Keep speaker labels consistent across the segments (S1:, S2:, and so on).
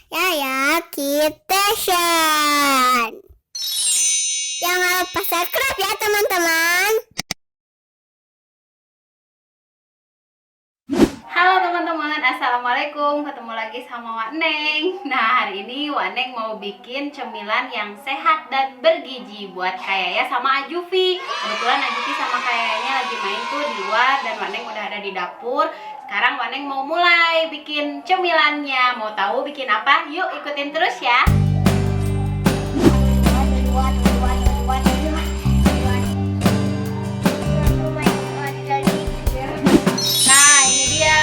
S1: Yaya Kitchen. Jangan lupa subscribe ya teman-teman.
S2: Halo teman-teman, assalamualaikum. Ketemu lagi sama Wak Neng. Nah, hari ini Wak Neng mau bikin cemilan yang sehat dan bergizi buat Kayaya sama Ajufi. Kebetulan Ajufi sama Kayayanya lagi main tuh di luar dan Wak Neng udah ada di dapur. Sekarang Wak Neng mau mulai bikin cemilannya. Mau tahu bikin apa? Yuk ikutin terus ya.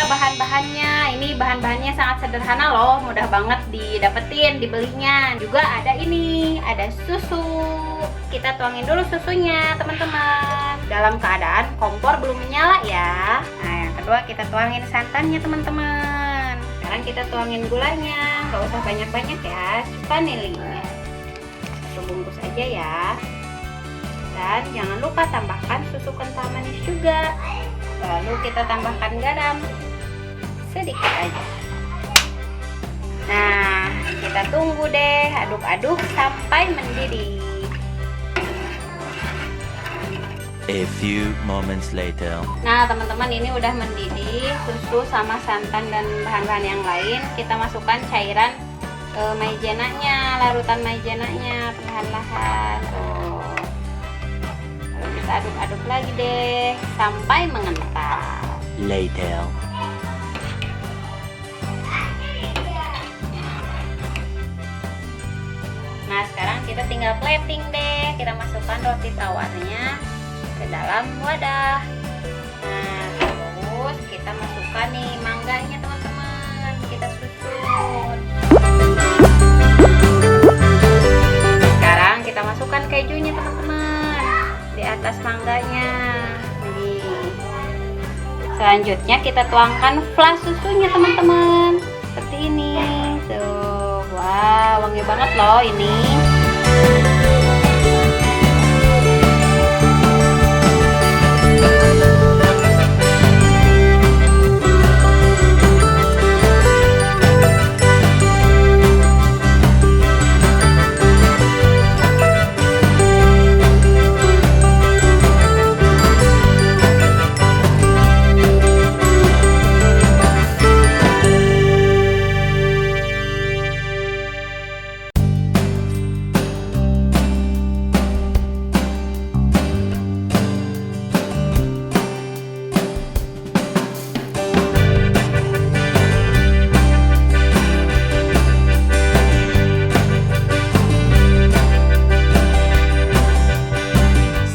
S2: Bahan-bahannya ini bahan-bahannya sangat sederhana loh, mudah banget didapetin, dibelinya. Juga ada ini, ada susu. Kita tuangin dulu susunya teman-teman, dalam keadaan kompor belum menyala ya. Nah, yang kedua kita tuangin santannya teman-teman. Sekarang kita tuangin gulanya, nggak usah banyak-banyak ya, vanilinya 1 bungkus aja ya. Dan jangan lupa tambahkan susu kental manis juga. Lalu kita tambahkan garam sedikit aja. Nah, kita tunggu deh, aduk-aduk sampai mendidih.
S3: A few moments later.
S2: Nah, teman-teman, ini udah mendidih susu sama santan dan bahan-bahan yang lain. Kita masukkan cairan maizenanya, larutan maizenanya perlahan-lahan. Lalu kita aduk-aduk lagi deh sampai mengental.
S3: Later.
S2: Nah, sekarang kita tinggal plating deh. Kita masukkan roti tawarnya ke dalam wadah. Nah, terus kita masukkan nih mangganya teman-teman. Kita susun. Sekarang kita masukkan kejunya teman-teman di atas mangganya. Nih. Selanjutnya kita tuangkan flas susunya teman-teman. Seperti ini. Tuh. Wah, wangi banget loh ini.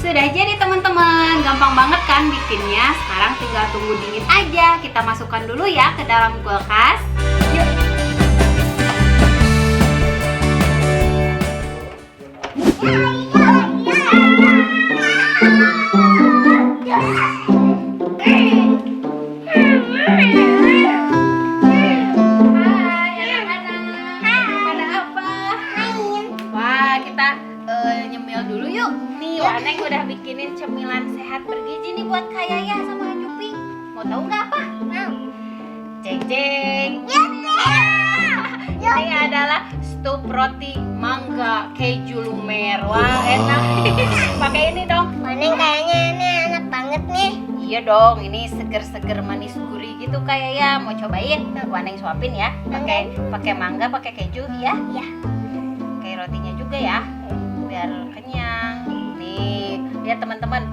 S2: Sudah jadi teman-teman, gampang banget kan bikinnya. Sekarang tinggal tunggu dingin aja. Kita masukkan dulu ya ke dalam kulkas. Yuk. Hai anak-anak, pada apa? Wah, kita nyemil dulu yuk. Nih, Wak Neng udah bikinin cemilan sehat bergizi nih buat Kayaya sama Jupi. Mau tahu nggak apa? Jeng jeng. Ini adalah stup roti mangga keju lumer. Wah, enak. Pakai ini dong.
S1: Neng kayaknya ini enak banget nih.
S2: Iya dong, ini seger-seger manis gurih gitu Kayaya. Mau cobain? Wak Neng suapin ya. Pakai mangga, pakai keju ya.
S1: Iya.
S2: Pakai rotinya juga ya. Biar kenyang. Nih, lihat teman-teman.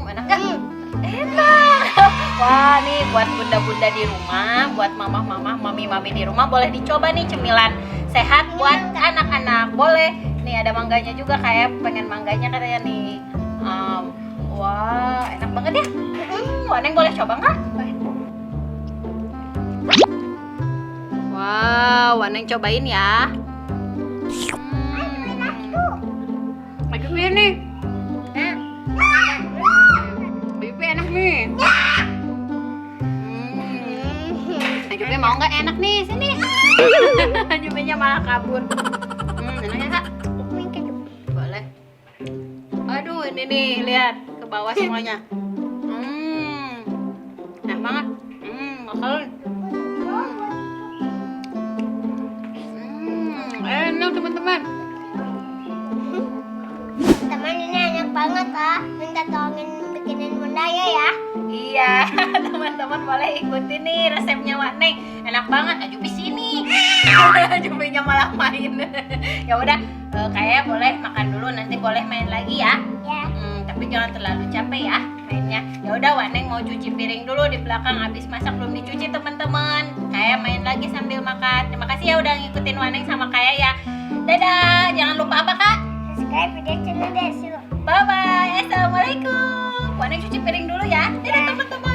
S2: Enak nggak? Enak. Wah, nih buat bunda-bunda di rumah, buat mamah-mamah, mami-mami di rumah boleh dicoba nih cemilan sehat buat anak-anak. Boleh. Nih ada mangganya juga, kayak pengen mangganya katanya nih. Wah, enak banget ya. Wah, Neng boleh coba nggak? Wow, Waneng cobain ya. Lagi nih. Bibi enak nih. Jubi mau nggak? Enak nih, sini. Jubinya malah kabur. Enaknya kak? Boleh. Aduh, ini nih, lihat ke bawah semuanya. Enak banget. Makan. teman-teman boleh ikutin nih resepnya Wak Neng. Enak banget. Jupi sini. Jupinya malah main. Ya udah, kayak boleh makan dulu, nanti boleh main lagi ya.
S1: Ya.
S2: Tapi jangan terlalu capek ya mainnya. Ya udah, Wak Neng mau cuci piring dulu di belakang, habis masak belum dicuci teman-teman. Kayak main lagi sambil makan. Terima kasih ya udah ngikutin Wak Neng sama Kayak ya. Dadah. Jangan lupa apa Kak?
S1: Subscribe video channel Desu.
S2: Bye bye. Assalamualaikum. Wak Neng cuci piring dulu ya. Dadah teman-teman.